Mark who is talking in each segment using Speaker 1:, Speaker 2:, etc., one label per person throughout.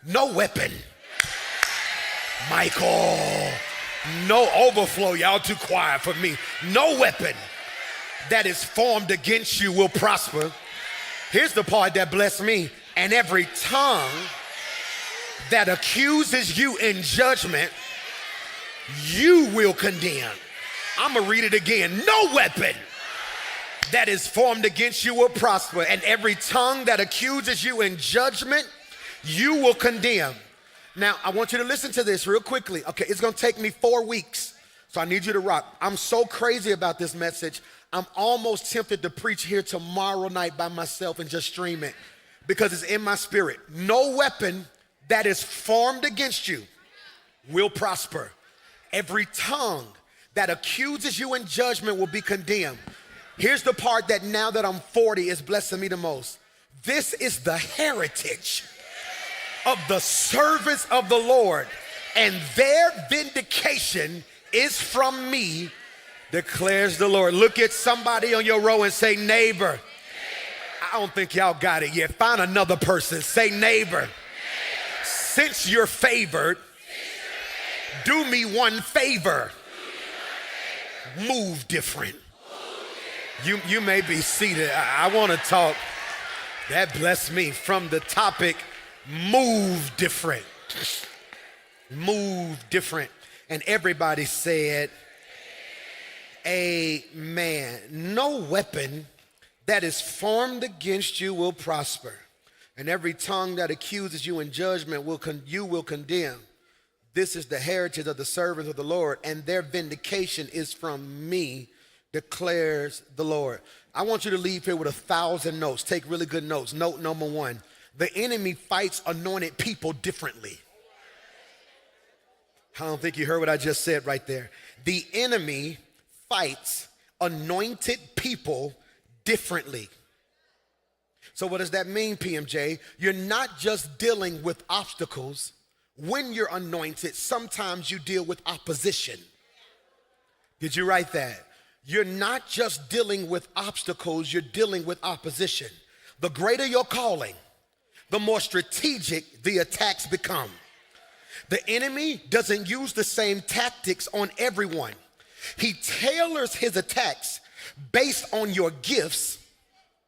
Speaker 1: No weapon. Michael, no overflow. Y'all too quiet for me. No weapon that is formed against you will prosper. Here's the part that blessed me. And every tongue that accuses you in judgment, you will condemn. I'm gonna read it again. No weapon that is formed against you will prosper, and every tongue that accuses you in judgment, you will condemn. Now, I want you to listen to this real quickly. Okay, it's gonna take me 4 weeks, so I need you to rock. I'm so crazy about this message, I'm almost tempted to preach here tomorrow night by myself and just stream it because it's in my spirit. No weapon that is formed against you will prosper. Every tongue that accuses you in judgment will be condemned. Here's the part that now that I'm 40 is blessing me the most. This is the heritage of the servants of the Lord, and their vindication is from me, declares the Lord. Look at somebody on your row and say, neighbor. I don't think y'all got it yet. Find another person. Say, neighbor. Since you're favored, do me one favor. Move different. You may be seated. I want to talk. That blessed me from the topic, move different. Move different. And everybody said, amen. No weapon that is formed against you will prosper, and every tongue that accuses you in judgment you will condemn. This is the heritage of the servants of the Lord, and their vindication is from me, declares the Lord. I want you to leave here with 1,000 notes. Take really good notes. Note number 1, the enemy fights anointed people differently. I don't think you heard what I just said right there. The enemy fights anointed people differently. So what does that mean, PMJ? You're not just dealing with obstacles. When you're anointed, sometimes you deal with opposition. Did you write that? You're not just dealing with obstacles, you're dealing with opposition. The greater your calling, the more strategic the attacks become. The enemy doesn't use the same tactics on everyone. He tailors his attacks based on your gifts,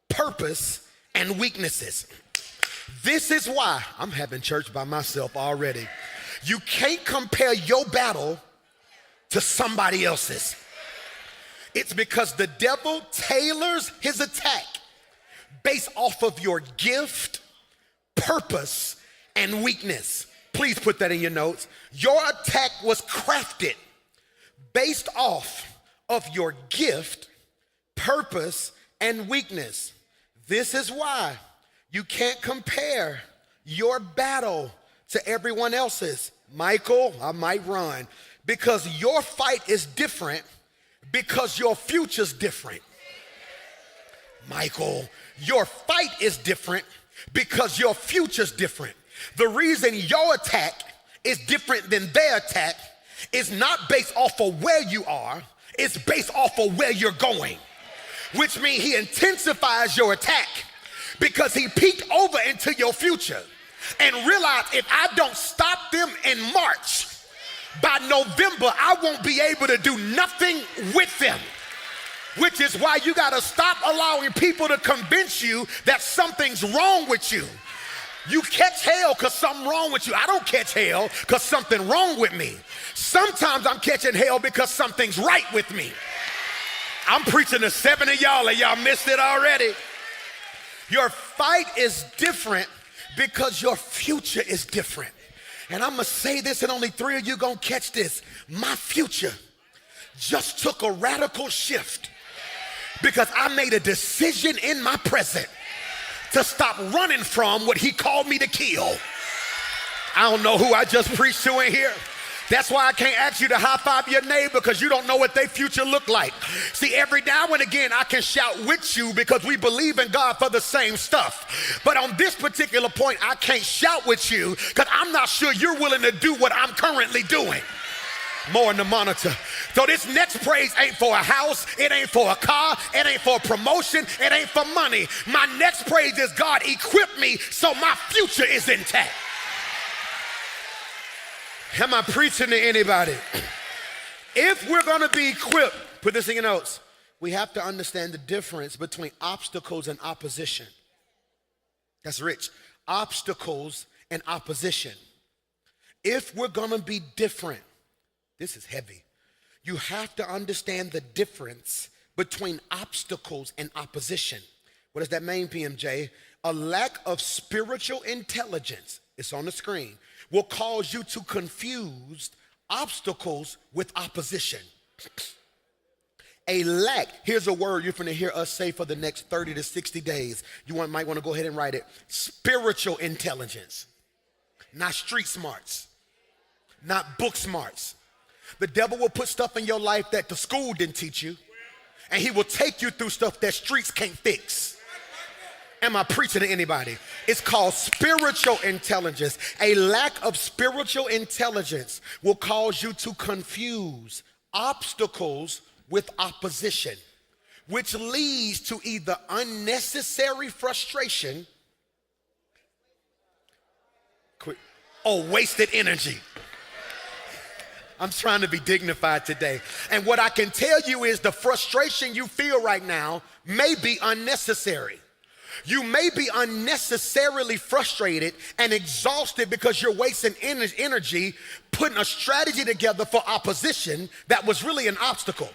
Speaker 1: purpose, and weaknesses. This is why I'm having church by myself already. You can't compare your battle to somebody else's. It's because the devil tailors his attack based off of your gift, purpose, and weakness. Please put that in your notes. Your attack was crafted based off of your gift, purpose, and weakness. This is why you can't compare your battle to everyone else's. Michael, I might run. Because your fight is different because your future's different. Michael, your fight is different because your future's different. The reason your attack is different than their attack is not based off of where you are, it's based off of where you're going. Which means he intensifies your attack because he peeked over into your future and realized if I don't stop them in March, by November, I won't be able to do nothing with them. Which is why you gotta stop allowing people to convince you that something's wrong with you. You catch hell because something wrong with you. I don't catch hell because something wrong with me. Sometimes I'm catching hell because something's right with me. I'm preaching to 7 of y'all and y'all missed it already. Your fight is different because your future is different. And I'm gonna say this and only 3 of you gonna catch this. My future just took a radical shift because I made a decision in my present to stop running from what he called me to kill. I don't know who I just preached to in here. That's why I can't ask you to high five your neighbor because you don't know what their future look like. See, every now and again I can shout with you because we believe in God for the same stuff. But on this particular point, I can't shout with you because I'm not sure you're willing to do what I'm currently doing. More in the monitor. So this next praise ain't for a house, it ain't for a car, it ain't for a promotion, it ain't for money. My next praise is God equipped me so my future is intact. Am I preaching to anybody? If we're going to be equipped, put this in your notes, we have to understand the difference between obstacles and opposition. That's rich. Obstacles and opposition. If we're going to be different, this is heavy. You have to understand the difference between obstacles and opposition. What does that mean, PMJ? A lack of spiritual intelligence, it's on the screen, will cause you to confuse obstacles with opposition. A lack, here's a word you're going to hear us say for the next 30 to 60 days. You might want to go ahead and write it. Spiritual intelligence, not street smarts, not book smarts. The devil will put stuff in your life that the school didn't teach you, and he will take you through stuff that streets can't fix. Am I preaching to anybody? It's called spiritual intelligence. A lack of spiritual intelligence will cause you to confuse obstacles with opposition, which leads to either unnecessary frustration or wasted energy. I'm trying to be dignified today. And what I can tell you is the frustration you feel right now may be unnecessary. You may be unnecessarily frustrated and exhausted because you're wasting energy putting a strategy together for opposition that was really an obstacle.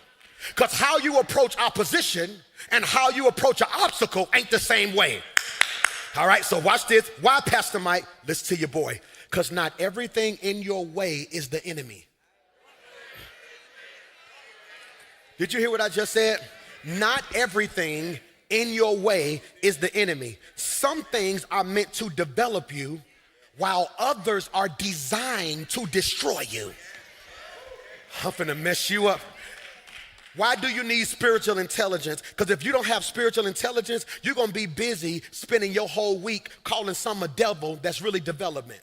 Speaker 1: Because how you approach opposition and how you approach an obstacle ain't the same way. All right, so watch this. Why, Pastor Mike? Listen to your boy. Because not everything in your way is the enemy. Did you hear what I just said? Not everything in your way is the enemy. Some things are meant to develop you, while others are designed to destroy you. I'm finna mess you up. Why do you need spiritual intelligence? Because if you don't have spiritual intelligence, you're gonna be busy spending your whole week calling some a devil that's really development.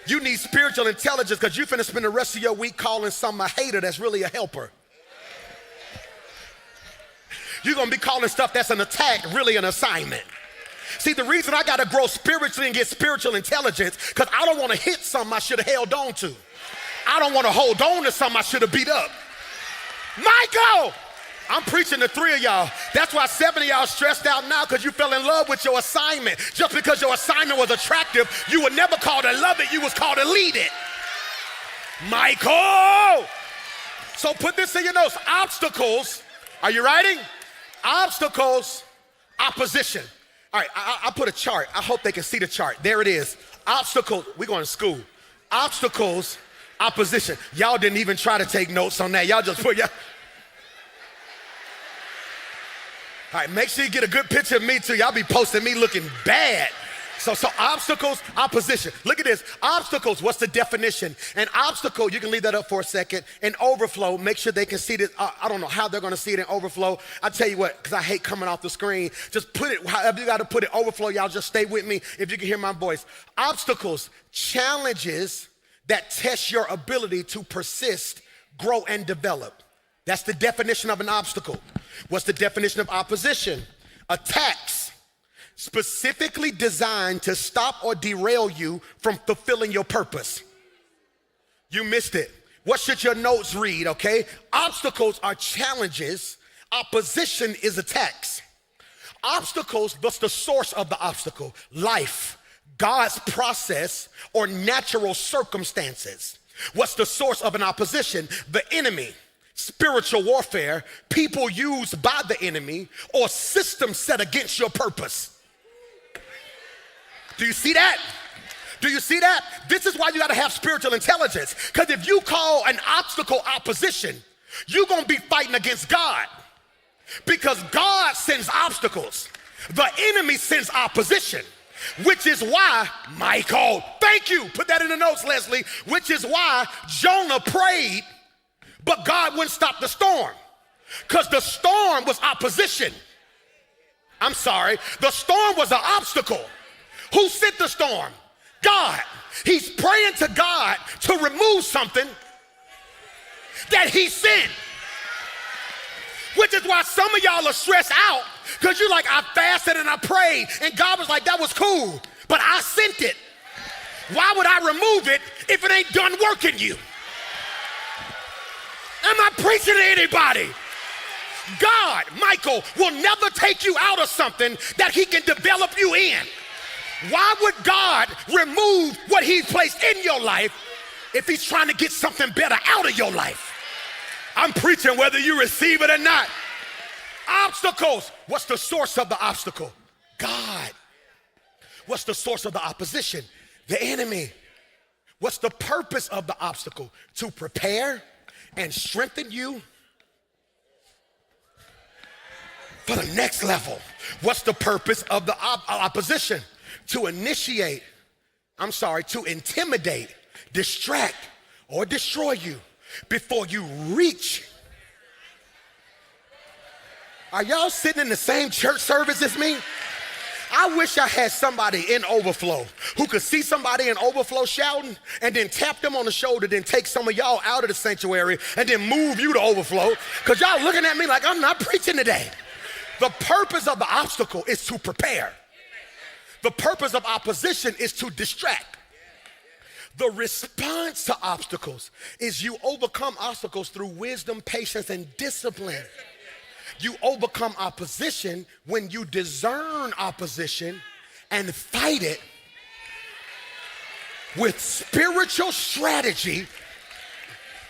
Speaker 1: You need spiritual intelligence because you're finna spend the rest of your week calling some a hater that's really a helper. You're gonna be calling stuff that's an attack really an assignment. See, the reason I gotta grow spiritually and get spiritual intelligence, because I don't wanna hit something I should have held on to. I don't wanna hold on to something I should have beat up. Michael! I'm preaching to 3 of y'all. That's why 7 of y'all stressed out now because you fell in love with your assignment. Just because your assignment was attractive, you were never called to love it, you was called to lead it. Michael! So put this in your notes. Obstacles, are you writing? Obstacles, opposition. All right, I put a chart. I hope they can see the chart. There it is. Obstacles, we're going to school. Obstacles, opposition. Y'all didn't even try to take notes on that. Y'all just put, all right, make sure you get a good picture of me too. Y'all be posting me looking bad. So obstacles, opposition. Look at this. Obstacles, what's the definition? An obstacle, you can leave that up for a second. An overflow, make sure they can see this. I don't know how they're going to see it in overflow. I tell you what, because I hate coming off the screen. Just put it, however you got to put it, overflow. Y'all just stay with me if you can hear my voice. Obstacles, challenges that test your ability to persist, grow, and develop. That's the definition of an obstacle. What's the definition of opposition? Attacks specifically designed to stop or derail you from fulfilling your purpose. You missed it. What should your notes read, okay? Obstacles are challenges. Opposition is attacks. Obstacles, what's the source of the obstacle? Life, God's process, or natural circumstances. What's the source of an opposition? The enemy. Spiritual warfare, people used by the enemy, or systems set against your purpose. Do you see that? Do you see that? This is why you gotta have spiritual intelligence. Because if you call an obstacle opposition, you're gonna be fighting against God. Because God sends obstacles. The enemy sends opposition. Which is why, Michael, thank you, put that in the notes, Leslie, which is why Jonah prayed, but God wouldn't stop the storm, because the storm was opposition. I'm sorry, the storm was an obstacle. Who sent the storm? God. He's praying to God to remove something that he sent. Which is why some of y'all are stressed out, because you're like, I fasted and I prayed, and God was like, that was cool, but I sent it. Why would I remove it if it ain't done working you? Am I preaching to anybody? God, Michael, will never take you out of something that he can develop you in. Why would God remove what he's placed in your life if he's trying to get something better out of your life? I'm preaching whether you receive it or not. Obstacles. What's the source of the obstacle? God. What's the source of the opposition? The enemy. What's the purpose of the obstacle? To prepare and strengthen you for the next level. What's the purpose of the opposition? To intimidate, distract, or destroy you before you reach. Are y'all sitting in the same church service as me? I wish I had somebody in overflow who could see somebody in overflow shouting and then tap them on the shoulder, then take some of y'all out of the sanctuary and then move you to overflow, because y'all looking at me like I'm not preaching today. The purpose of the obstacle is to prepare. The purpose of opposition is to distract. The response to obstacles is you overcome obstacles through wisdom, patience, and discipline. You overcome opposition when you discern opposition and fight it with spiritual strategy,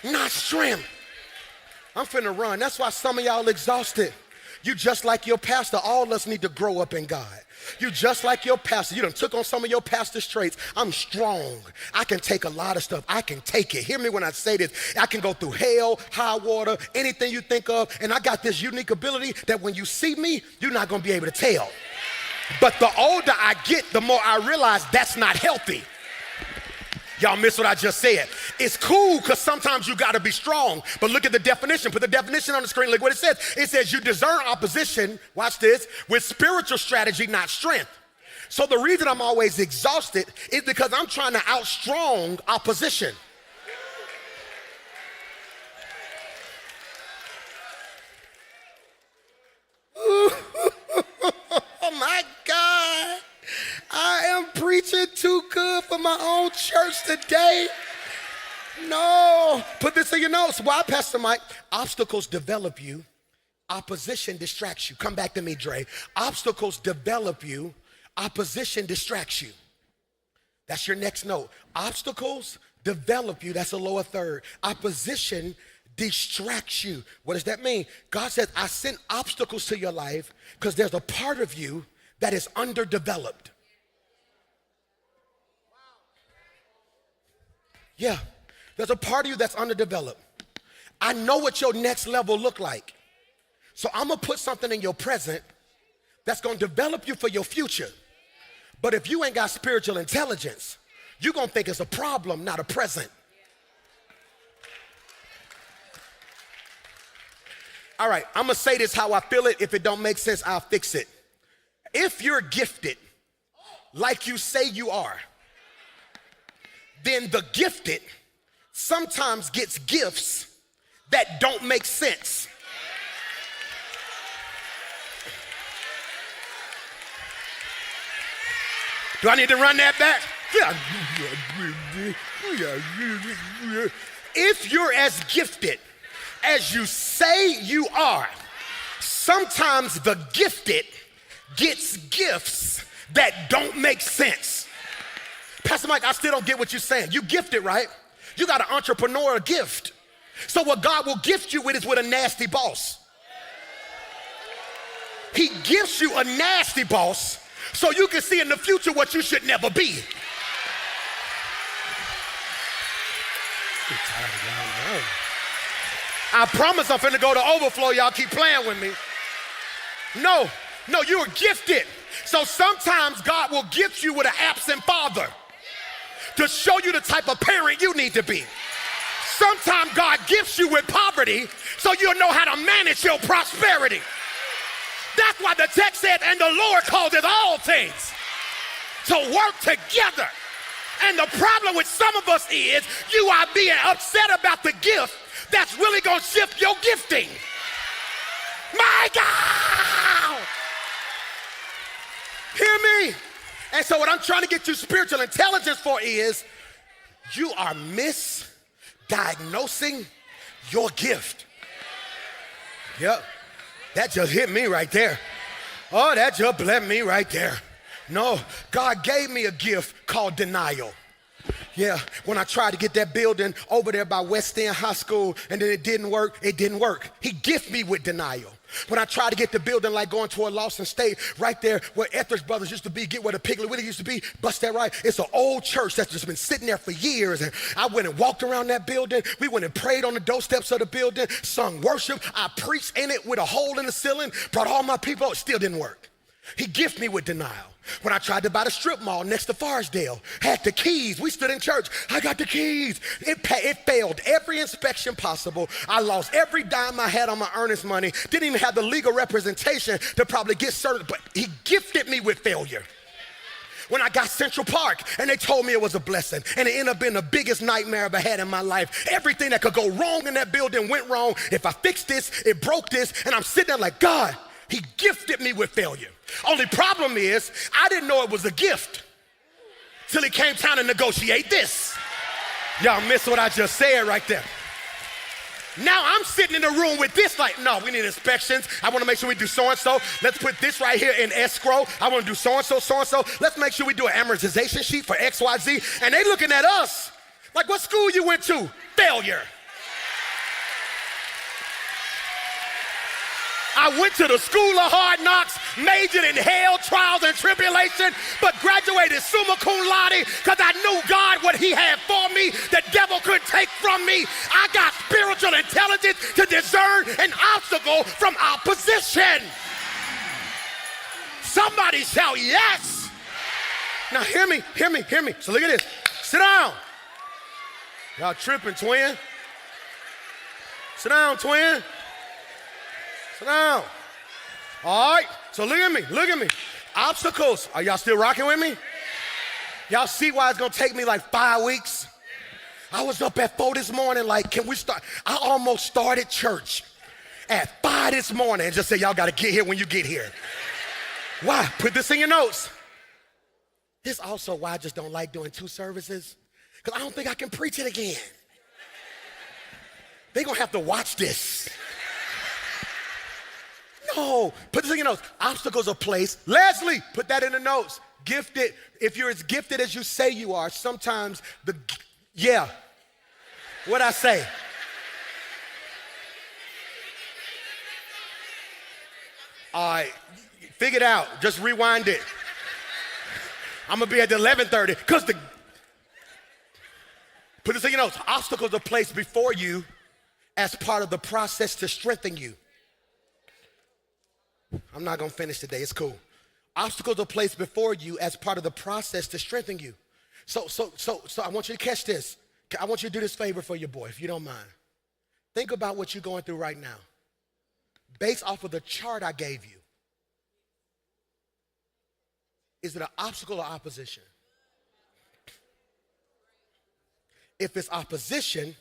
Speaker 1: not strength. I'm finna run. That's why some of y'all exhausted. You just like your pastor. All of us need to grow up in God. You just like your pastor. You done took on some of your pastor's traits. I'm strong. I can take a lot of stuff. I can take it. Hear me when I say this. I can go through hell, high water, anything you think of. And I got this unique ability that when you see me, you're not going to be able to tell. But the older I get, the more I realize that's not healthy. Y'all miss what I just said. It's cool because sometimes you got to be strong. But look at the definition. Put the definition on the screen. Look what it says. It says you discern opposition, watch this, with spiritual strategy, not strength. So the reason I'm always exhausted is because I'm trying to outstrong opposition. Oh my God. I am preaching too good for my own church today. No. Put this in your notes. Why, Pastor Mike? Obstacles develop you. Opposition distracts you. Come back to me, Dre. Obstacles develop you. Opposition distracts you. That's your next note. Obstacles develop you. That's a lower third. Opposition distracts you. What does that mean? God says, I sent obstacles to your life because there's a part of you that is underdeveloped. Yeah, there's a part of you that's underdeveloped. I know what your next level look like. So I'm gonna put something in your present that's gonna develop you for your future. But if you ain't got spiritual intelligence, you're gonna think it's a problem, not a present. All right, I'm gonna say this how I feel it. If it don't make sense, I'll fix it. If you're gifted like you say you are, then the gifted sometimes gets gifts that don't make sense. Do I need to run that back? If you're as gifted as you say you are, sometimes the gifted gets gifts that don't make sense. Pastor Mike, I still don't get what you're saying. You gifted, right? You got an entrepreneurial gift. So what God will gift you with is with a nasty boss. He gives you a nasty boss so you can see in the future what you should never be. I promise I'm finna go to overflow. Y'all keep playing with me. No, you're gifted. So sometimes God will gift you with an absent father to show you the type of parent you need to be. Sometimes God gifts you with poverty so you'll know how to manage your prosperity. That's why the text said, and the Lord causes all things to work together. And the problem with some of us is you are being upset about the gift that's really gonna shift your gifting. My God! Hear me. And so what I'm trying to get you spiritual intelligence for is you are misdiagnosing your gift. Yep, that just hit me right there. Oh, that just blessed me right there. No, God gave me a gift called denial. Yeah, when I tried to get that building over there by West End High School and then it didn't work, it didn't work. He gifted me with denial. When I tried to get the building like going toward Lawson State, right there where Etheridge Brothers used to be, get where the Piggly Wiggly used to be, bust that right. It's an old church that's just been sitting there for years. And I went and walked around that building. We went and prayed on the doorsteps of the building, sung worship. I preached in it with a hole in the ceiling, brought all my people. It still didn't work. He gifted me with denial. When I tried to buy the strip mall next to Forestdale, had the keys. We stood in church. I got the keys. It failed every inspection possible. I lost every dime I had on my earnest money. Didn't even have the legal representation to probably get certain, but he gifted me with failure. When I got Central Park and they told me it was a blessing and it ended up being the biggest nightmare I've ever had in my life. Everything that could go wrong in that building went wrong. If I fixed this, it broke this, and I'm sitting there like, God, he gifted me with failure. Only problem is, I didn't know it was a gift till it came time to negotiate this. Y'all missed what I just said right there. Now I'm sitting in the room with this like, no, we need inspections. I want to make sure we do so-and-so. Let's put this right here in escrow. I want to do so-and-so, so-and-so. Let's make sure we do an amortization sheet for XYZ. And they looking at us like, what school you went to? Failure. I went to the school of hard knocks, majored in hell, trials, and tribulation, but graduated summa cum laude because I knew God, what he had for me, the devil couldn't take from me. I got spiritual intelligence to discern an obstacle from opposition. Somebody shout yes. Now hear me. So look at this. Sit down. Y'all tripping, twin. Sit down, twin. Sit down. All right, so look at me. Obstacles. Are y'all still rocking with me? Y'all see why it's gonna take me like 5 weeks? I was up at 4 this morning, like, can we start? I almost started church at 5 this morning and just said, y'all gotta get here when you get here. Why? Put this in your notes. This also why I just don't like doing 2 services, because I don't think I can preach it again. They're gonna have to watch this. No, put this in your notes. Obstacles are placed. Leslie, put that in the notes. Gifted, if you're as gifted as you say you are, sometimes what'd I say? All right, figure it out. Just rewind it. I'm gonna be at the 11:30, put this in your notes. Obstacles are placed before you as part of the process to strengthen you. I'm not gonna finish today, it's cool. Obstacles are placed before you as part of the process to strengthen you. So I want you to catch this. I want you to do this favor for your boy, if you don't mind. Think about what you're going through right now. Based off of the chart I gave you, is it an obstacle or opposition? If it's opposition,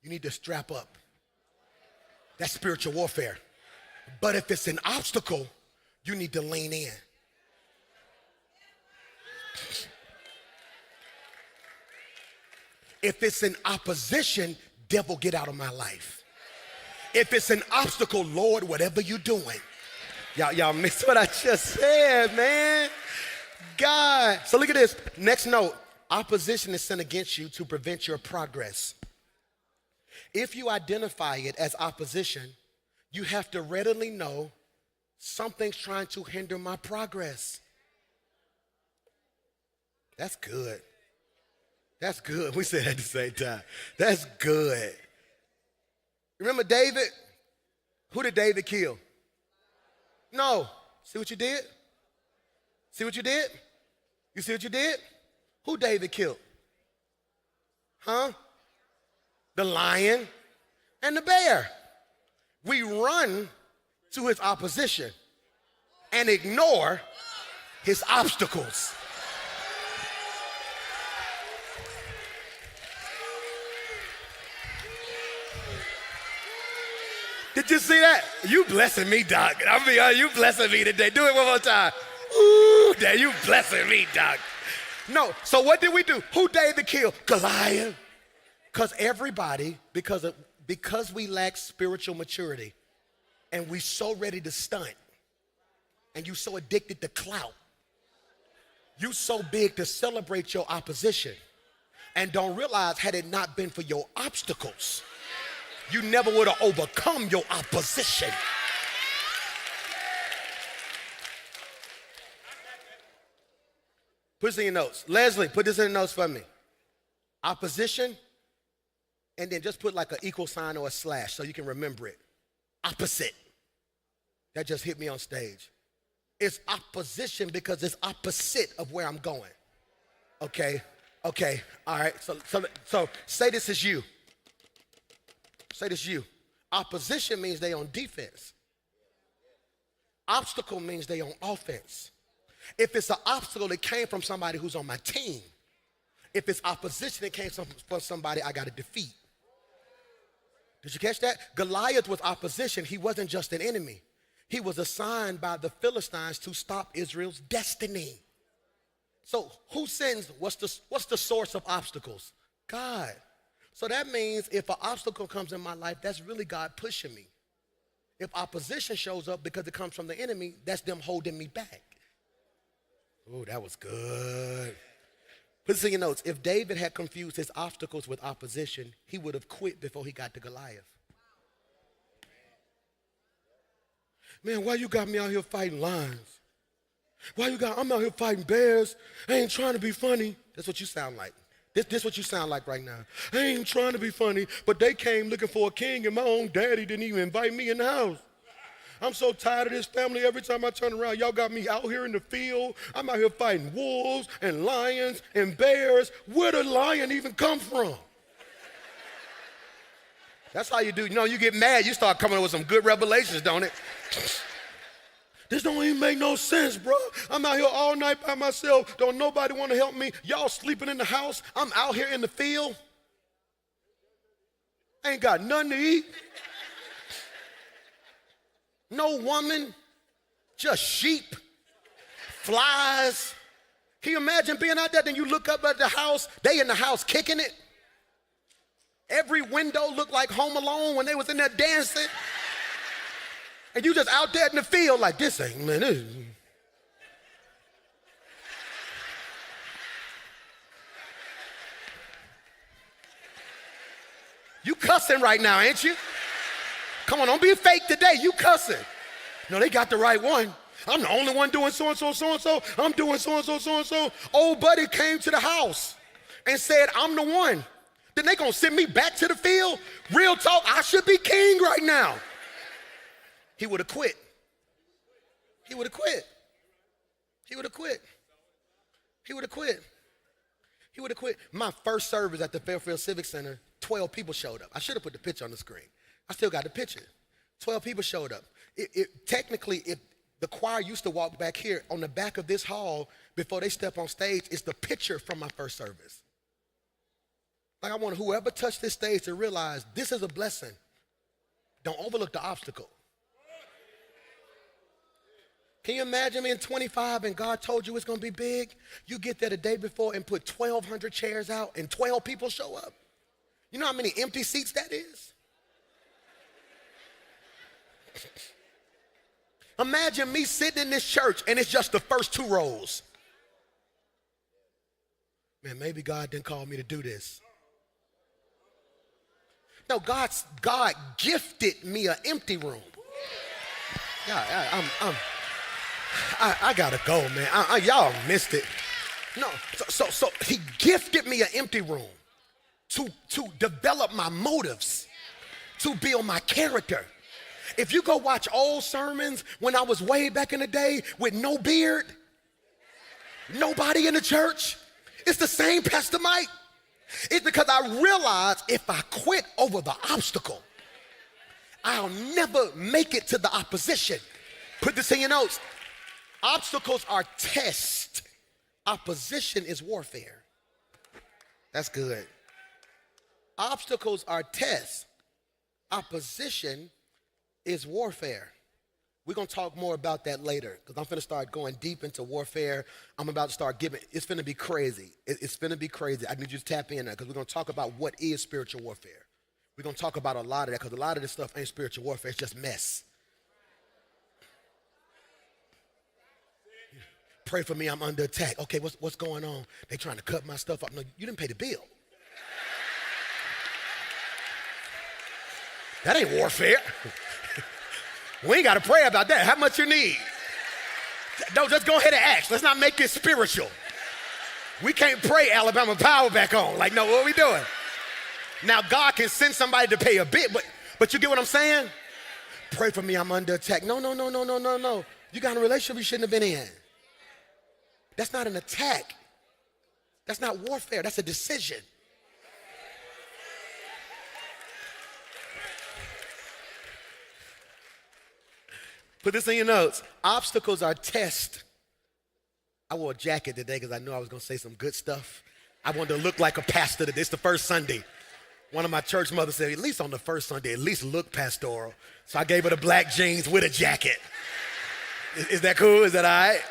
Speaker 1: you need to strap up. That's spiritual warfare. But if it's an obstacle, you need to lean in. If it's an opposition, devil, get out of my life. If it's an obstacle, Lord, whatever you're doing. Y'all missed what I just said, man. God. So look at this. Next note. Opposition is sent against you to prevent your progress. If you identify it as opposition, you have to readily know something's trying to hinder my progress. That's good. That's good. We said that at the same time. That's good. Remember David? Who did David kill? No. See what you did? See what you did? You see what you did? Who David killed? Huh? The lion and the bear. We run to his opposition and ignore his obstacles. Did you see that? You blessing me, Doc. I mean, you blessing me today. Do it one more time. Ooh. there. You blessing me, Doc. No, so what did we do? Who David killed? Goliath. Because everybody, because we lack spiritual maturity, and we so ready to stunt, and you so addicted to clout, you so big to celebrate your opposition, and don't realize had it not been for your obstacles, you never would have overcome your opposition. Put this in your notes. Leslie, put this in the notes for me. Opposition, and then just put like an equal sign or a slash so you can remember it. Opposite. That just hit me on stage. It's opposition because it's opposite of where I'm going. Okay, all right. So say this is you. Say this is you. Opposition means they on defense. Obstacle means they on offense. If it's an obstacle, it came from somebody who's on my team. If it's opposition, it came from somebody I got to defeat. Did you catch that? Goliath was opposition. He wasn't just an enemy. He was assigned by the Philistines to stop Israel's destiny. So who sends, what's the source of obstacles? God. So that means if an obstacle comes in my life, that's really God pushing me. If opposition shows up because it comes from the enemy, that's them holding me back. Oh, that was good. Put this in your notes. If David had confused his obstacles with opposition, he would have quit before he got to Goliath. Man, why you got me out here fighting lions? I'm out here fighting bears. I ain't trying to be funny. That's what you sound like. This what you sound like right now. I ain't trying to be funny, but they came looking for a king and my own daddy didn't even invite me in the house. I'm so tired of this family. Every time I turn around, y'all got me out here in the field. I'm out here fighting wolves and lions and bears. Where did a lion even come from? That's how you do. You know, you get mad, you start coming up with some good revelations, don't it? This don't even make no sense, bro. I'm out here all night by myself. Don't nobody want to help me. Y'all sleeping in the house. I'm out here in the field. Ain't got nothing to eat. No woman, just sheep, flies. Can you imagine being out there? Then you look up at the house, they in the house kicking it. Every window looked like Home Alone when they was in there dancing. And you just out there in the field like, this ain't, man, this. You cussing right now, ain't you? Come on, don't be fake today. You cussing. No, they got the right one. I'm the only one doing so-and-so, so-and-so. I'm doing so-and-so, so-and-so. Old buddy came to the house and said, I'm the one. Then they gonna send me back to the field? Real talk, I should be king right now. He would have quit. He would have quit. He would have quit. He would have quit. He would have quit. My first service at the Fairfield Civic Center, 12 people showed up. I should have put the picture on the screen. I still got the picture. 12 people showed up. Technically, the choir used to walk back here on the back of this hall before they step on stage. It's the picture from my first service. Like I want whoever touched this stage to realize this is a blessing. Don't overlook the obstacle. Can you imagine being 25 and God told you it's going to be big? You get there the day before and put 1,200 chairs out and 12 people show up. You know how many empty seats that is? Imagine me sitting in this church and it's just the first 2 rows. Man, maybe God didn't call me to do this. No, God gifted me an empty room. Yeah, I gotta go, man. Y'all missed it. No, so he gifted me an empty room to develop my motives, to build my character. If you go watch old sermons when I was way back in the day with no beard, nobody in the church, it's the same Pastor Mike. It's because I realized if I quit over the obstacle, I'll never make it to the opposition. Put this in your notes. Obstacles are tests. Opposition is warfare. That's good. Obstacles are tests. Opposition is warfare. We're going to talk more about that later because I'm finna start going deep into warfare. I'm about to start giving, it's finna be crazy. It's finna be crazy. I need you to tap in there because we're going to talk about what is spiritual warfare. We're going to talk about a lot of that because a lot of this stuff ain't spiritual warfare. It's just mess. Pray for me, I'm under attack. Okay, what's going on? They trying to cut my stuff up. No, you didn't pay the bill. That ain't warfare. We ain't got to pray about that. How much you need? No, just go ahead and ask. Let's not make it spiritual. We can't pray Alabama Power back on. Like, no, what are we doing? Now, God can send somebody to pay a bit, but you get what I'm saying? Pray for me, I'm under attack. No. You got a relationship you shouldn't have been in. That's not an attack. That's not warfare. That's a decision. Put this in your notes. Obstacles are tests. I wore a jacket today because I knew I was going to say some good stuff. I wanted to look like a pastor today. It's the first Sunday. One of my church mothers said, at least on the first Sunday, at least look pastoral. So I gave her the black jeans with a jacket. Is that cool? Is that all right?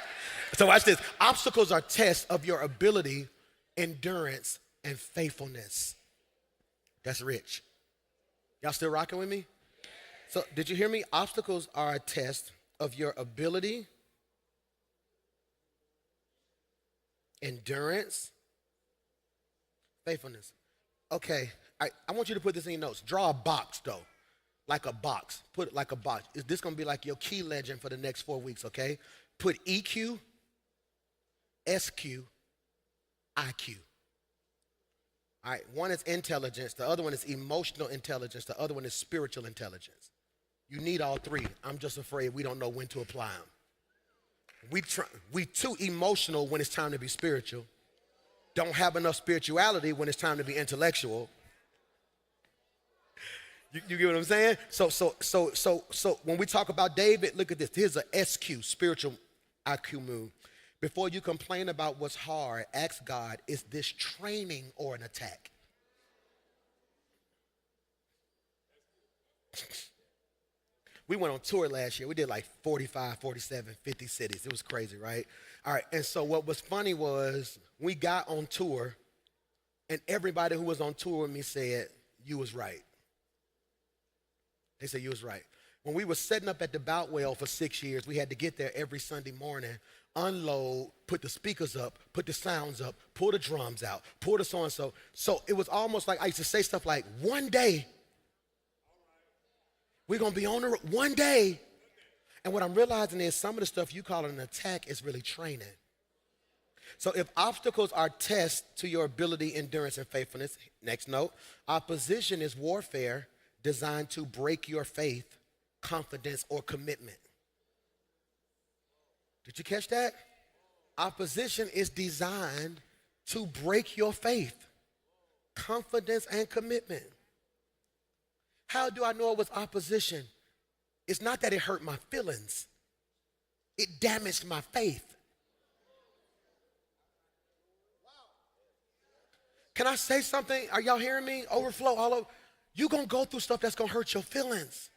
Speaker 1: So watch this. Obstacles are tests of your ability, endurance, and faithfulness. That's rich. Y'all still rocking with me? So did you hear me? Obstacles are a test of your ability, endurance, faithfulness. Okay, I want you to put this in your notes. Draw a box, though, like a box. Put it like a box. Is this going to be like your key legend for the next 4 weeks, okay? Put EQ, SQ, IQ. All right, one is intelligence. The other one is emotional intelligence. The other one is spiritual intelligence. You need all three. I'm just afraid we don't know when to apply them. We too emotional when it's time to be spiritual. Don't have enough spirituality when it's time to be intellectual. You get what I'm saying? So when we talk about David, look at this. Here's a SQ, spiritual IQ move. Before you complain about what's hard, ask God, is this training or an attack? We went on tour last year. We did like 45, 47, 50 cities. It was crazy, right? All right, and so what was funny was we got on tour, and everybody who was on tour with me said, you was right. They said, you was right. When we were setting up at the Boutwell for 6 years, we had to get there every Sunday morning, unload, put the speakers up, put the sounds up, pull the drums out, pull the so-and-so. So it was almost like I used to say stuff like, one day, we're going to be on the road one day. And what I'm realizing is some of the stuff you call an attack is really training. So if obstacles are tests to your ability, endurance, and faithfulness, next note, opposition is warfare designed to break your faith, confidence, or commitment. Did you catch that? Opposition is designed to break your faith, confidence, and commitment. How do I know it was opposition? It's not that it hurt my feelings. It damaged my faith. Can I say something? Are y'all hearing me? Overflow all over. You're going to go through stuff that's going to hurt your feelings.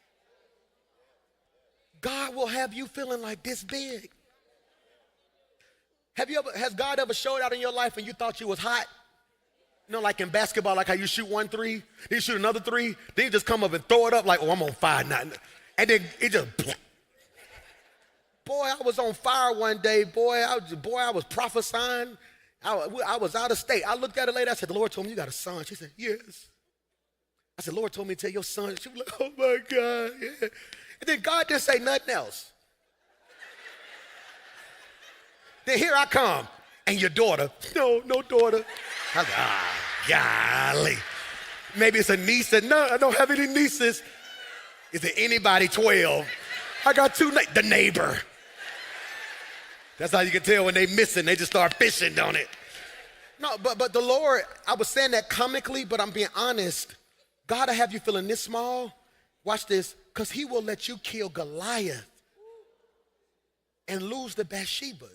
Speaker 1: God will have you feeling like this big. Has God ever showed out in your life and you thought you was hot? You know, like in basketball, like how you shoot 1 3, then you shoot another 3, then you just come up and throw it up like, oh, I'm on fire now. And then it just, boy, I was on fire one day, boy, I was prophesying. I was out of state. I looked at her later, I said, the Lord told me you got a son. She said, yes. I said, Lord told me to tell your son. She was like, oh my God, yeah. And then God didn't say nothing else. Then here I come, and your daughter, no daughter. I was like, golly. Maybe it's a niece that, no, I don't have any nieces. Is there anybody 12? I got 2, the neighbor. That's how you can tell when they missing. They just start fishing, don't it? No, but the Lord, I was saying that comically, but I'm being honest. God will have you feeling this small. Watch this, because he will let you kill Goliath and lose the Bathsheba.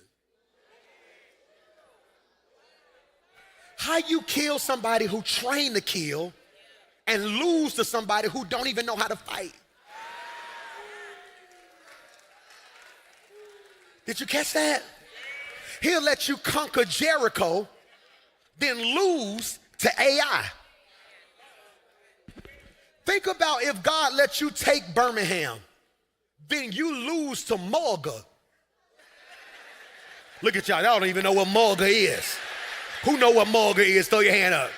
Speaker 1: How you kill somebody who trained to kill and lose to somebody who don't even know how to fight? Did you catch that? He'll let you conquer Jericho, then lose to AI. Think about if God lets you take Birmingham, then you lose to Mulga. Look at y'all, y'all don't even know what Mulga is. Who know what Mulga is? Throw your hand up.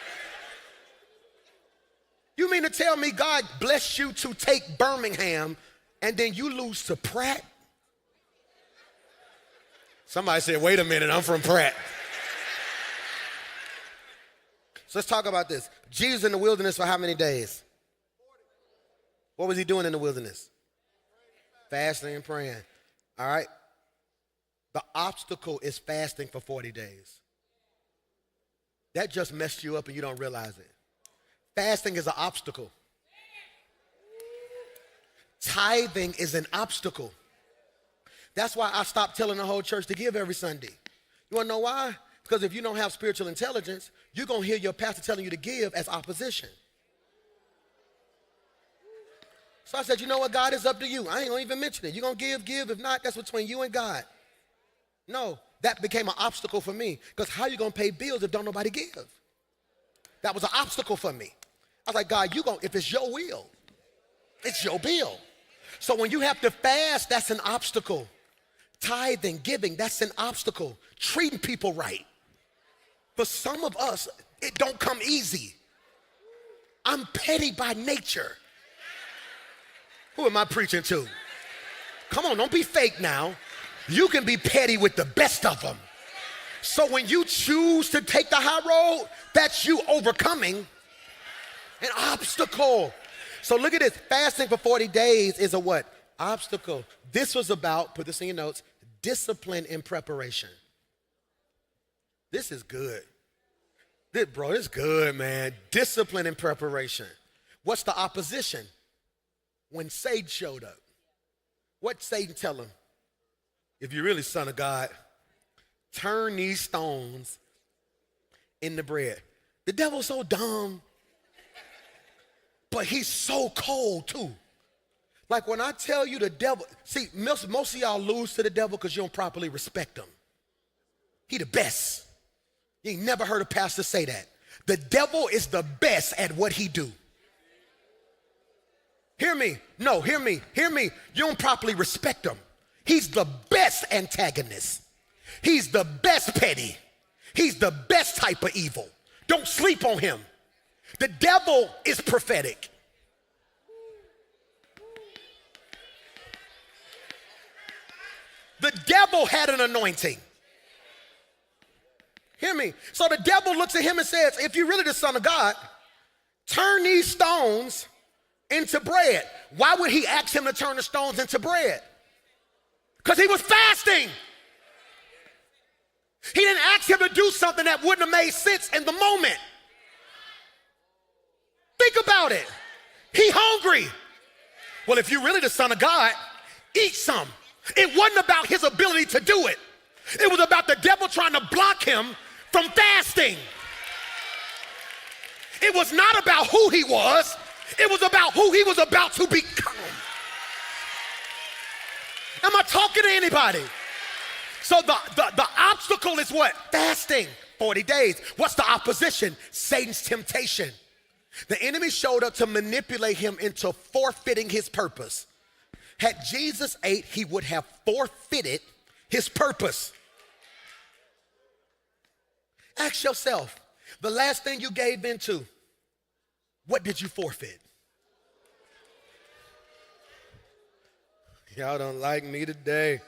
Speaker 1: You mean to tell me God blessed you to take Birmingham and then you lose to Pratt? Somebody said, wait a minute, I'm from Pratt. So let's talk about this. Jesus in the wilderness for how many days? What was he doing in the wilderness? Fasting and praying. All right? The obstacle is fasting for 40 days. That just messed you up and you don't realize it. Fasting is an obstacle. Tithing is an obstacle. That's why I stopped telling the whole church to give every Sunday. You want to know why? Because if you don't have spiritual intelligence, you're going to hear your pastor telling you to give as opposition. So I said, you know what, God, is up to you. I ain't going to even mention it. You're going to give. If not, that's between you and God. No, that became an obstacle for me. Because how you going to pay bills if don't nobody give? That was an obstacle for me. I was like, God, if it's your will, it's your bill. So when you have to fast, that's an obstacle. Tithing, giving, that's an obstacle. Treating people right. For some of us, it don't come easy. I'm petty by nature. Who am I preaching to? Come on, don't be fake now. You can be petty with the best of them. So when you choose to take the high road, that's you overcoming an obstacle. So look at this. Fasting for 40 days is a what? Obstacle. This was about, put this in your notes, discipline and preparation. This is good. This is good, man. Discipline and preparation. What's the opposition? When Satan showed up, what Satan tell him? If you're really son of God, turn these stones into bread. The devil's so dumb, but he's so cold too. Like when I tell you the devil, see, most of y'all lose to the devil because you don't properly respect him. He the best. You ain't never heard a pastor say that. The devil is the best at what he do. Hear me. No, hear me. Hear me. You don't properly respect him. He's the best antagonist. He's the best petty. He's the best type of evil. Don't sleep on him. The devil is prophetic. The devil had an anointing. Hear me. So the devil looks at him and says, if you're really the son of God, turn these stones into bread. Why would he ask him to turn the stones into bread? Because he was fasting. He didn't ask him to do something that wouldn't have made sense in the moment. Think about it. He hungry. Well, if you're really the son of God, eat some. It wasn't about his ability to do it. It was about the devil trying to block him from fasting. It was not about who he was. It was about who he was about to become. Am I talking to anybody? So the obstacle is what? Fasting, 40 days. What's the opposition? Satan's temptation. The enemy showed up to manipulate him into forfeiting his purpose. Had Jesus ate, he would have forfeited his purpose. Ask yourself, the last thing you gave into, what did you forfeit? Y'all don't like me today.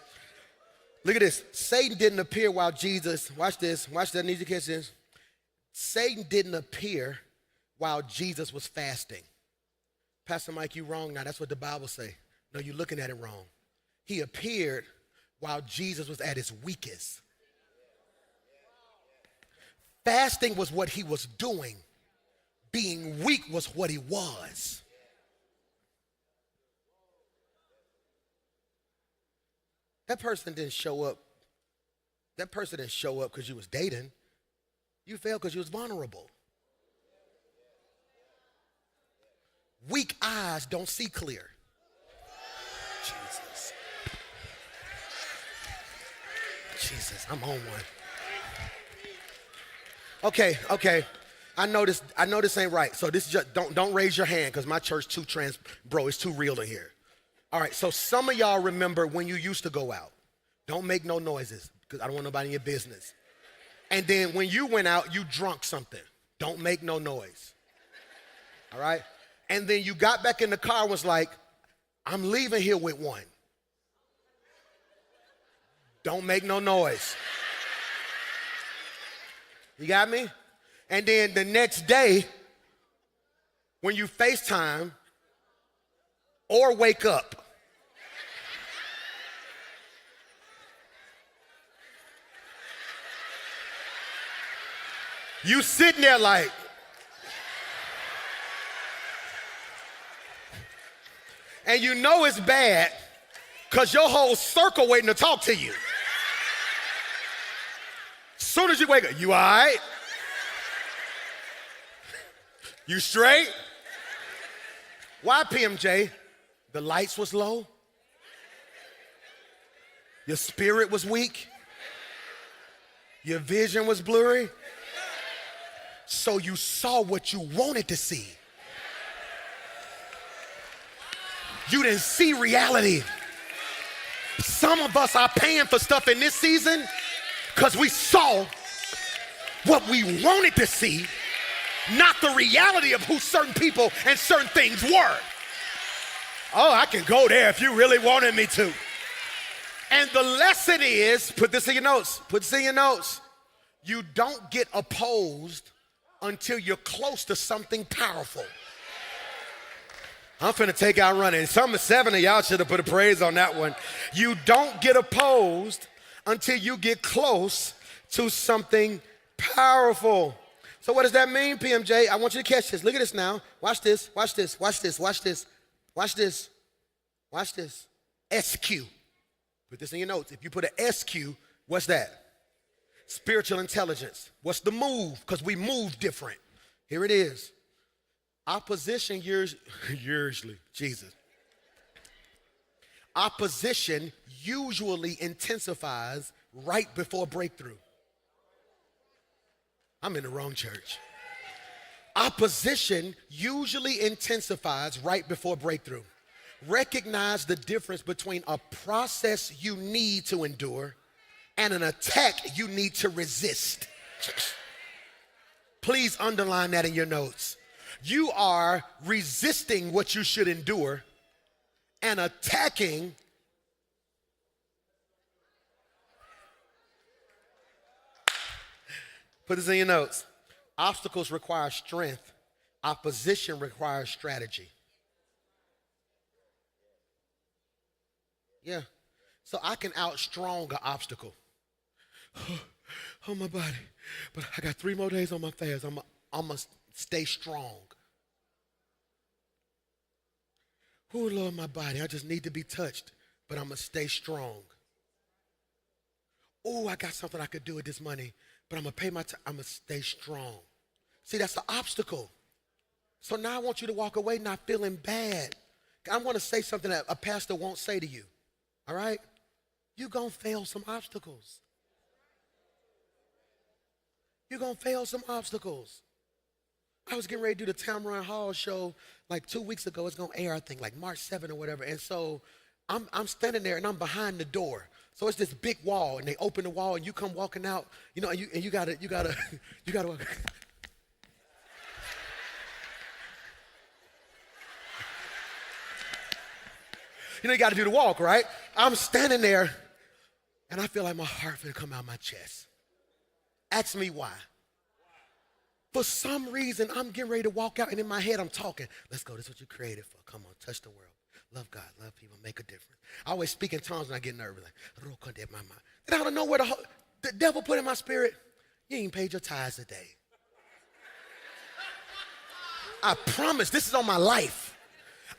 Speaker 1: Look at this. Satan didn't appear while Jesus, watch this, watch that, I need you to catch this. Satan didn't appear while Jesus was fasting. Pastor Mike, you wrong now. That's what the Bible say. No, you're looking at it wrong. He appeared while Jesus was at his weakest. Fasting was what he was doing. Being weak was what he was. That person didn't show up. That person didn't show up because you was dating. You failed because you was vulnerable. Weak eyes don't see clear. Jesus. Jesus, I'm on one. Okay. I know this ain't right. So this is just don't raise your hand because my church too bro, it's too real in here. All right, so some of y'all remember when you used to go out. Don't make no noises because I don't want nobody in your business. And then when you went out, you drunk something. Don't make no noise. All right? And then you got back in the car and was like, I'm leaving here with one. Don't make no noise. You got me? And then the next day, when you FaceTime or wake up, you sitting there like, and you know it's bad because your whole circle waiting to talk to you. Soon as you wake up, you all right? You straight? Why, PMJ? The lights was low? Your spirit was weak? Your vision was blurry? So you saw what you wanted to see. You didn't see reality. Some of us are paying for stuff in this season because we saw what we wanted to see, not the reality of who certain people and certain things were. Oh, I can go there if you really wanted me to. And the lesson is, put this in your notes, you don't get opposed until you're close to something powerful. I'm finna take out running. Some of 7 of y'all should have put a praise on that one. You don't get opposed until you get close to something powerful. So what does that mean, PMJ? I want you to catch this. Look at this now. Watch this. SQ. Put this in your notes. If you put an SQ, what's that? Spiritual intelligence. What's the move? Because we move different. Here it is. Opposition Opposition usually intensifies right before breakthrough. I'm in the wrong church. Opposition usually intensifies right before breakthrough. Recognize the difference between a process you need to endure and an attack you need to resist. Please underline that in your notes. You are resisting what you should endure and attacking. Put this in your notes. Obstacles require strength. Opposition requires strategy. Yeah. So I can outstrong an obstacle. Oh, my body. But I got 3 more days on my fast. I'm going to stay strong. Oh, Lord, my body. I just need to be touched, but I'm going to stay strong. Oh, I got something I could do with this money, but I'm going to pay my time. I'm going to stay strong. See, that's the obstacle. So now I want you to walk away not feeling bad. I want to say something that a pastor won't say to you. All right? You're going to fail some obstacles. You're going to fail some obstacles. I was getting ready to do the Tamron Hall show like 2 weeks ago. It's going to air, I think, like March 7th or whatever. And so I'm standing there and I'm behind the door. So it's this big wall and they open the wall and you come walking out, you know, and you gotta walk. You know, you got to do the walk, right? I'm standing there, and I feel like my heart finna come out of my chest. Ask me why. For some reason, I'm getting ready to walk out, and in my head, I'm talking. Let's go. This is what you created for. Come on, touch the world. Love God, love people, make a difference. I always speak in tongues when I get nervous. Like, then out of nowhere, the devil put in my spirit, you ain't paid your tithes today. I promise, this is on my life.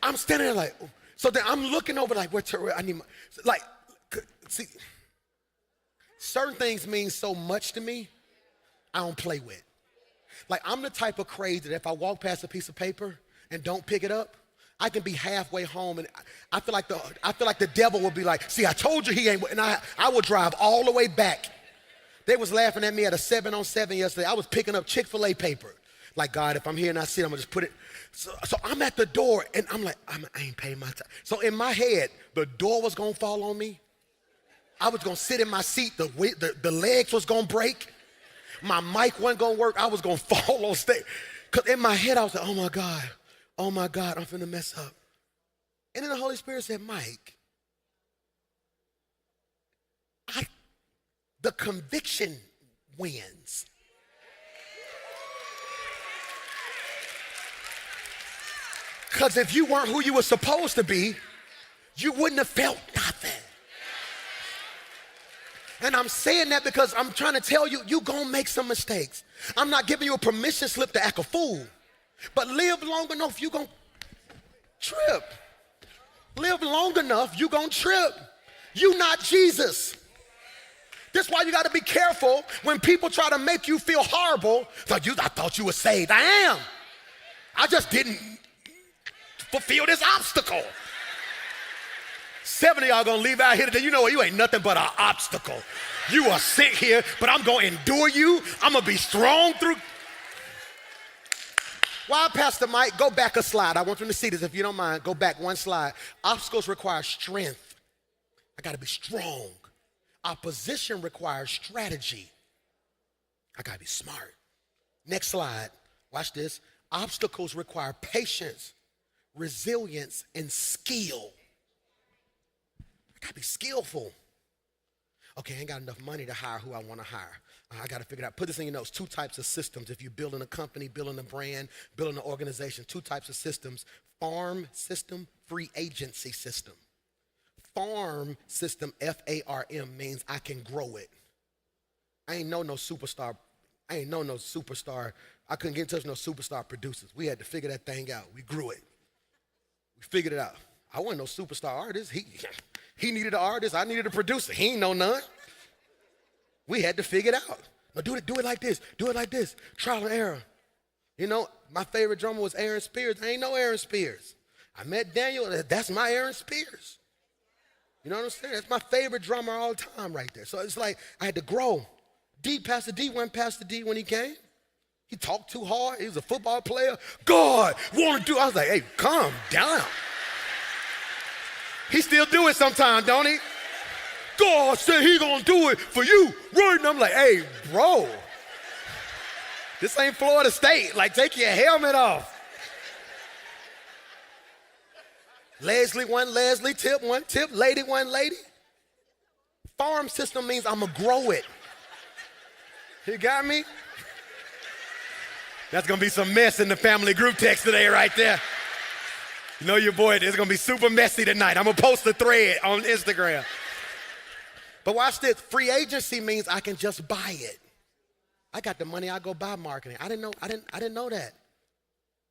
Speaker 1: I'm standing there like, so then I'm looking over like, I need my, like, see, certain things mean so much to me, I don't play with. Like, I'm the type of crazy that if I walk past a piece of paper and don't pick it up, I can be halfway home and I feel like the devil will be like, see, I told you he ain't, and I will drive all the way back. They was laughing at me at a 7-on-7 yesterday. I was picking up Chick-fil-A paper. Like, God, if I'm here and I see it, I'm gonna just put it. So I'm at the door and I'm like, I ain't paying my time. So in my head, the door was gonna fall on me. I was gonna sit in my seat, the legs was gonna break. My mic wasn't gonna work. I was gonna fall on stage. Cause in my head, I was like, oh my God, I'm finna mess up. And then the Holy Spirit said, Mike, the conviction wins. Because if you weren't who you were supposed to be, you wouldn't have felt nothing. And I'm saying that because I'm trying to tell you, you're going to make some mistakes. I'm not giving you a permission slip to act a fool. But live long enough, you're going to trip. Live long enough, you're going to trip. You're not Jesus. That's why you got to be careful when people try to make you feel horrible. Like, I thought you were saved. I am. I just didn't fulfill this obstacle. 70 of y'all gonna leave out here today. You know what? You ain't nothing but an obstacle. You are sick here, but I'm gonna endure you. I'm gonna be strong through. While Pastor Mike, go back a slide. I want you to see this if you don't mind. Go back one slide. Obstacles require strength. I gotta be strong. Opposition requires strategy. I gotta be smart. Next slide. Watch this. Obstacles require patience, resilience, and skill. I gotta be skillful. Okay, I ain't got enough money to hire who I wanna hire. I gotta figure it out. Put this in your notes. 2 types of systems. If you're building a company, building a brand, building an organization, 2 types of systems. Farm system, free agency system. Farm system, F-A-R-M, means I can grow it. I ain't know no superstar. I couldn't get in touch with no superstar producers. We had to figure that thing out. We grew it. We figured it out. I wasn't no superstar artist. He needed an artist. I needed a producer. He ain't know none. We had to figure it out. Now do it like this. Do it like this. Trial and error. You know, my favorite drummer was Aaron Spears. I ain't know Aaron Spears. I met Daniel. That's my Aaron Spears. You know what I'm saying? That's my favorite drummer all the time right there. So it's like I had to grow. Pastor D wasn't Pastor D when he came. He talked too hard. He was a football player. God, want to do. I was like, hey, calm down. He still do it sometimes, don't he? God said he gonna do it for you, right? And I'm like, hey, bro, this ain't Florida State. Like, take your helmet off. Leslie, one Leslie, tip, one tip, lady, one lady. Farm system means I'm gonna grow it. You got me? That's gonna be some mess in the family group text today right there. You know your boy, it's gonna be super messy tonight. I'm gonna post a thread on Instagram. But watch this, free agency means I can just buy it. I got the money, I go buy marketing. I didn't know that.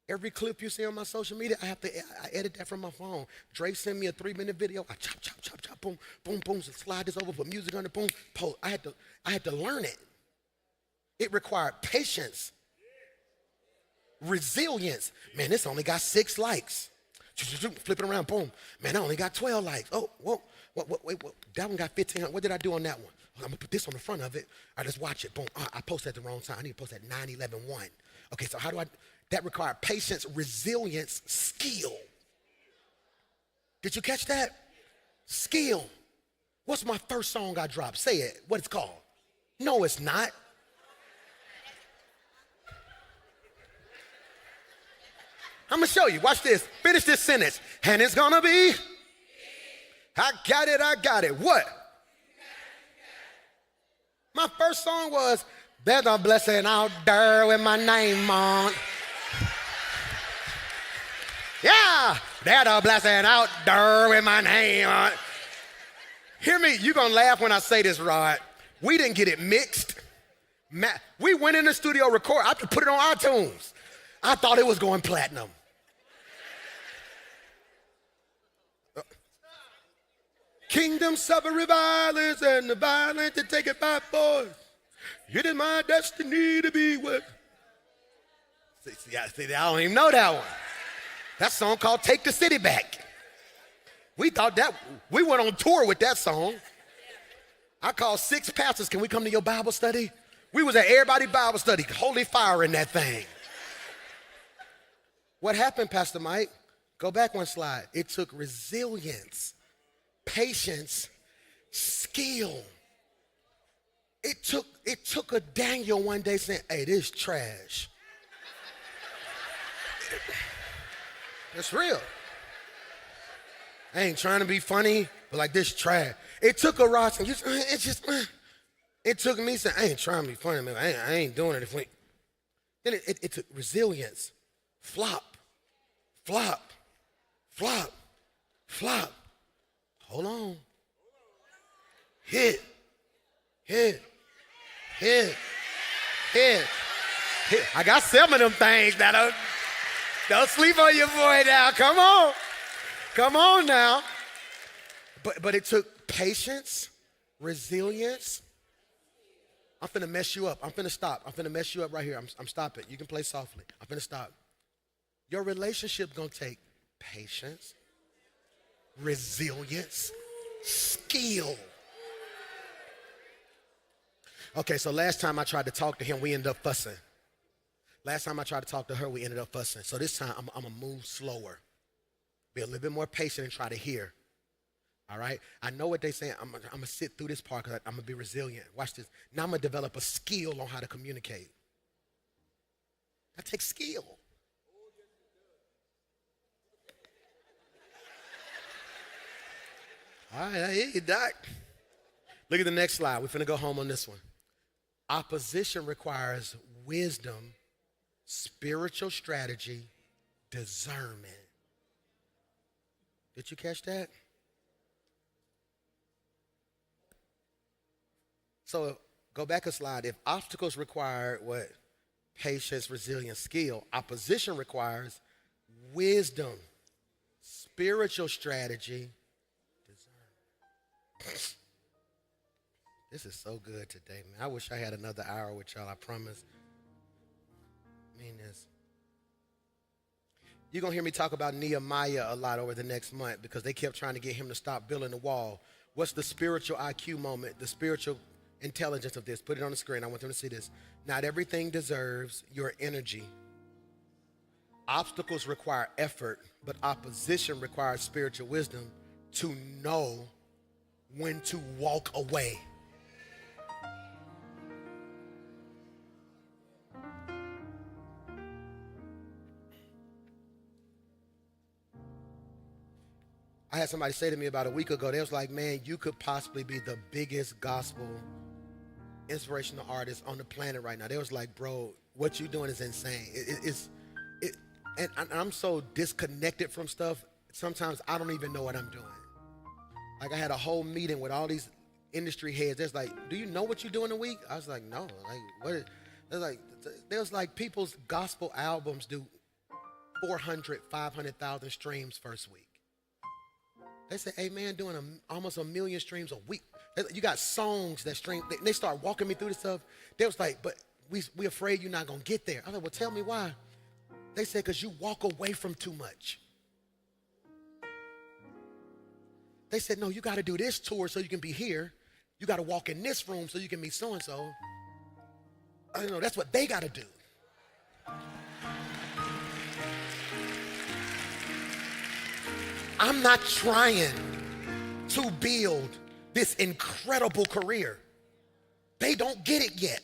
Speaker 1: Every clip you see on my social media, I edit that from my phone. Dre sent me a 3-minute video. I chop, boom, boom, boom, so slide this over, put music on it, boom, post. I had to learn it. It required patience, resilience. Man, this only got 6 likes. Flip it around, boom. Man, I only got 12 likes. Oh, whoa, wait, that one got 15. What did I do on that one? I'm gonna put this on the front of it. All right, let's watch it. Boom. I posted at the wrong time. I need to post at 9:11:1. Okay, so how do I? That required patience, resilience, skill. Did you catch that? Skill. What's my first song I dropped? Say it. What it's called? No, it's not. I'm gonna show you. Watch this. Finish this sentence. And it's gonna be. I got it. What? My first song was, there's a blessing out there with my name on. Yeah, there's a blessing out there with my name on. Hear me, you're gonna laugh when I say this, Rod. We didn't get it mixed. We went in the studio, record, I put it on iTunes. I thought it was going platinum. Kingdom suffer revilers and the violent to take it by force. It is my destiny to be with. See, I don't even know that one. That song called Take the City Back. We thought that, we went on tour with that song. I called 6 pastors, can we come to your Bible study? We was at everybody's Bible study, holy fire in that thing. What happened, Pastor Mike? Go back one slide. It took resilience, patience, skill. It took a Daniel one day saying, hey, this is trash. It's real. I ain't trying to be funny, but like this trash. It took a Ross and it took me saying, I ain't trying to be funny, man. I ain't doing it. Then it took resilience. Flop, flop, flop, flop. Hold on. Hit, hit, hit, hit, hit. I got 7 of them things that don't sleep on your boy now. Come on. Come on now. But it took patience, resilience. I'm finna mess you up. I'm finna stop. I'm finna mess you up right here. I'm stopping. You can play softly. I'm finna stop. Your relationship's gonna take patience, resilience, skill. Okay, so last time I tried to talk to him, we ended up fussing. Last time I tried to talk to her, we ended up fussing. So this time, I'm gonna move slower. Be a little bit more patient and try to hear. All right? I know what they're saying. I'm gonna sit through this part because I'm gonna be resilient. Watch this. Now I'm gonna develop a skill on how to communicate. That takes skill. All right, I hear you, Doc. Look at the next slide. We're finna go home on this one. Opposition requires wisdom, spiritual strategy, discernment. Did you catch that? So go back a slide. If obstacles require what? Patience, resilience, skill. Opposition requires wisdom, spiritual strategy, discernment. This is so good today, man. I wish I had another hour with y'all, I promise. I mean this. You're going to hear me talk about Nehemiah a lot over the next month because they kept trying to get him to stop building the wall. What's the spiritual IQ moment, the spiritual intelligence of this? Put it on the screen. I want them to see this. Not everything deserves your energy. Obstacles require effort, but opposition requires spiritual wisdom to know when to walk away. I had somebody say to me about a week ago, they was like, man, you could possibly be the biggest gospel inspirational artist on the planet right now. They was like, bro, what you doing is insane. And I'm so disconnected from stuff, sometimes I don't even know what I'm doing. Like I had a whole meeting with all these industry heads. They're like, do you know what you do in a week? I was like, no. Like, what? There's like people's gospel albums do 400, 500,000 streams first week. They say, hey man, doing almost 1 million streams a week. You got songs that stream. They start walking me through this stuff. They was like, but we afraid you're not gonna get there. I was like, well, tell me why. They said, because you walk away from too much. They said, no, you got to do this tour so you can be here. You got to walk in this room so you can meet so-and-so. I don't know, that's what they got to do. I'm not trying to build this incredible career. They don't get it yet.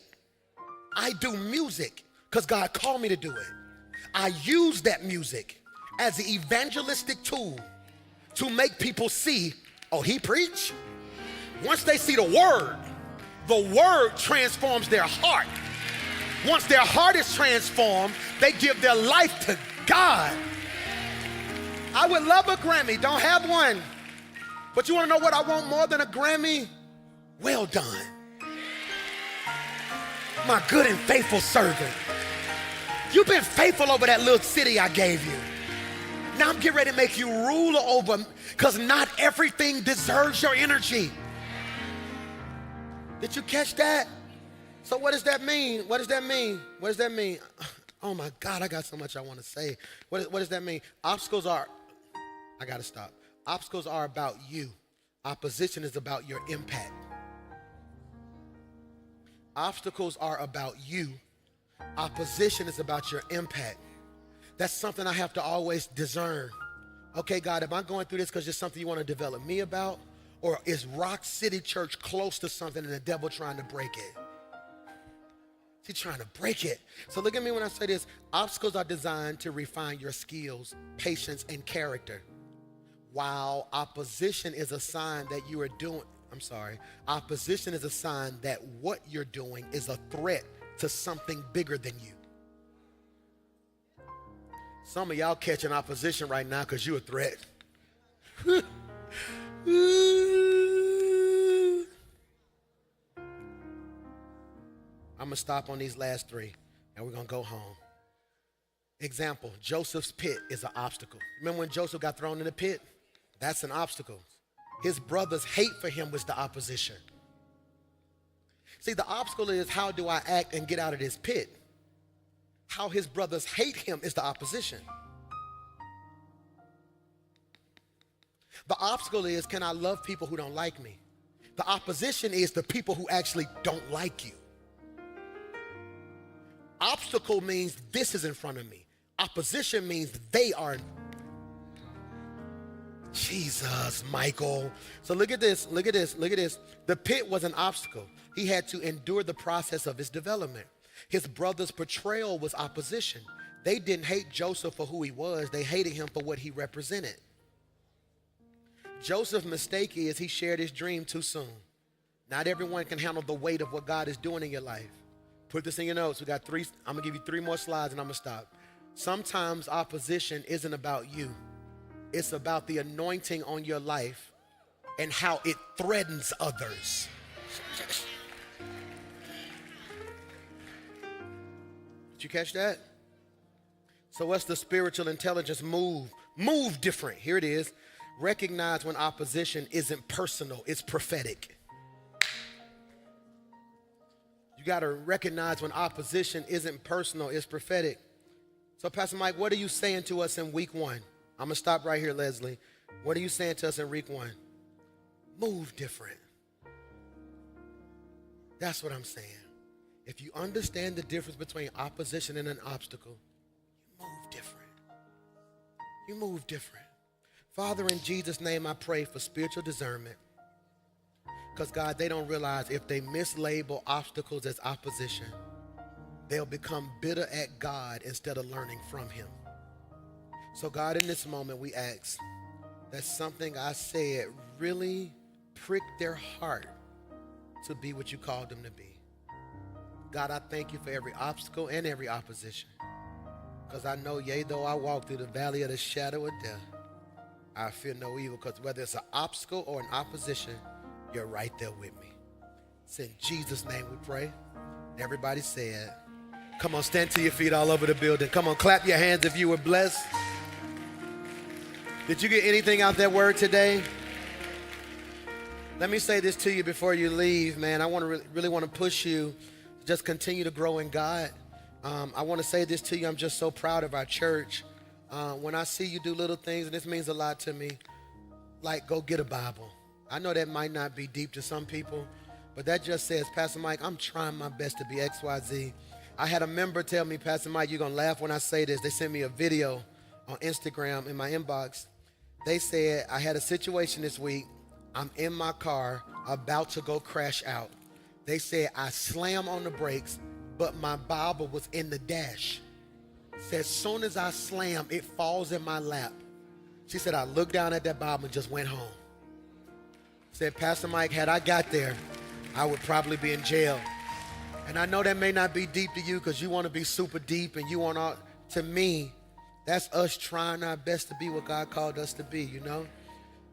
Speaker 1: I do music because God called me to do it. I use that music as an evangelistic tool to make people see, oh, he preach? Once they see the word transforms their heart. Once their heart is transformed, they give their life to God. I would love a Grammy, don't have one. But you want to know what I want more than a Grammy? Well done. My good and faithful servant. You've been faithful over that little city I gave you. Now I'm getting ready to make you ruler over, because not everything deserves your energy. Did you catch that? So what does that mean? What does that mean? What does that mean? Oh my God, I got so much I want to say. What does that mean? Obstacles are, I got to stop. Obstacles are about you. Opposition is about your impact. Obstacles are about you. Opposition is about your impact. That's something I have to always discern. Okay, God, am I going through this because it's something you want to develop me about? Or is Rock City Church close to something and the devil trying to break it? He's trying to break it. So look at me when I say this. Obstacles are designed to refine your skills, patience, and character. While opposition is a sign that you are doing, opposition is a sign that what you're doing is a threat to something bigger than you. Some of y'all catching opposition right now because you're a threat. I'm going to stop on these last three, and we're going to go home. Example, Joseph's pit is an obstacle. Remember when Joseph got thrown in the pit? That's an obstacle. His brother's hate for him was the opposition. See, the obstacle is, how do I act and get out of this pit? How his brothers hate him is the opposition. The obstacle is, can I love people who don't like me? The opposition is the people who actually don't like you. Obstacle means this is in front of me. Opposition means they are. Jesus, Michael. So look at this, look at this, look at this. The pit was an obstacle. He had to endure the process of his development. His brother's betrayal was opposition. They didn't hate Joseph for who he was. They hated him for what he represented. Joseph's mistake is he shared his dream too soon. Not everyone can handle the weight of what God is doing in your life. Put this in your notes. We got three. I'm going to give you 3 more slides and I'm going to stop. Sometimes opposition isn't about you. It's about the anointing on your life and how it threatens others. Did you catch that? So what's the spiritual intelligence move? Move different. Here it is. Recognize when opposition isn't personal, it's prophetic. You got to recognize when opposition isn't personal, it's prophetic. So Pastor Mike, what are you saying to us in week 1? I'm going to stop right here, Leslie. What are you saying to us in week 1? Move different. That's what I'm saying. If you understand the difference between opposition and an obstacle, you move different. You move different. Father, in Jesus' name, I pray for spiritual discernment. Because, God, they don't realize if they mislabel obstacles as opposition, they'll become bitter at God instead of learning from him. So, God, in this moment, we ask that something I said really pricked their heart to be what you called them to be. God, I thank you for every obstacle and every opposition. Because I know, yea, though I walk through the valley of the shadow of death, I fear no evil, because whether it's an obstacle or an opposition, you're right there with me. It's in Jesus' name we pray. Everybody said, come on, stand to your feet all over the building. Come on, clap your hands if you were blessed. Did you get anything out that word today? Let me say this to you before you leave, man. I want to really want to push you to just continue to grow in God. I want to say this to you. I'm just so proud of our church. When I see you do little things, and this means a lot to me, like go get a Bible. I know that might not be deep to some people, but that just says, Pastor Mike, I'm trying my best to be XYZ. I had a member tell me, Pastor Mike, you're going to laugh when I say this. They sent me a video on Instagram in my inbox. They said, I had a situation this week. I'm in my car about to go crash out. They said, I slammed on the brakes, but my Bible was in the dash. Said, as soon as I slam, it falls in my lap. She said, I looked down at that Bible and just went home. Said, Pastor Mike, had I got there, I would probably be in jail. And I know that may not be deep to you because you want to be super deep and you want all, to me, that's us trying our best to be what God called us to be, you know?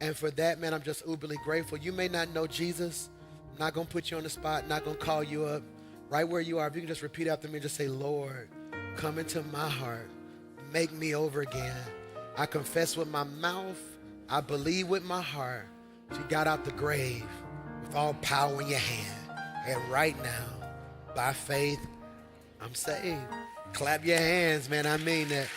Speaker 1: And for that, man, I'm just uberly grateful. You may not know Jesus. I'm not going to put you on the spot, not going to call you up. Right where you are, if you can just repeat after me and just say, Lord, come into my heart. Make me over again. I confess with my mouth. I believe with my heart. You got out the grave with all power in your hand. And right now, by faith, I'm saved. Clap your hands, man. I mean that.